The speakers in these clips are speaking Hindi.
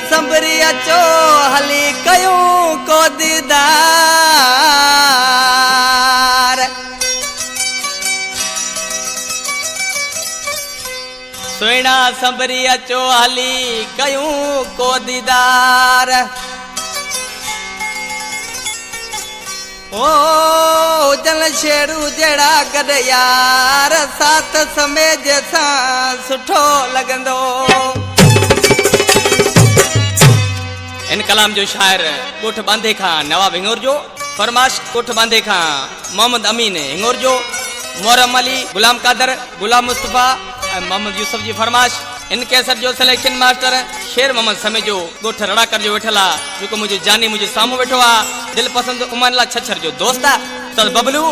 संभरी अचो हली कयूं को दीदार। सुहिणा संभरी अचो हली कयूं को दीदार। ओ जल शेरू जड़ा गड यार साथ समय जैसा सुठो लगंदो। इन कलाम जो शायर कोठ बांधे खां नवाब हिंगोर जो फरमाश कोठ बांधे खां मोहम्मद अमीन हिंगोर जो मोहरम अली गुलाम कादर गुलाम मुस्तफा मोहम्मद यूसुफ जी फरमाश। इन कैसर जो सिलेक्शन मास्टर शेर मोहम्मद समे जो गोठ रड़ाकर जो वेठला जो मुझे जानी मुझे सामू वेठो आ दिल पसंद उमनला छछर जो दोस्ता तो बबलू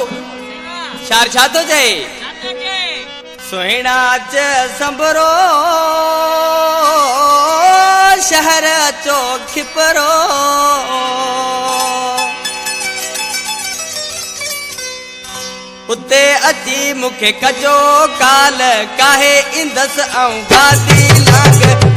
शार छा तो जाए। सुहिणा च संभरो शहर चो खिपरो उते अची मुखे कजो काल काहे इंदस आऊं गादी लाग।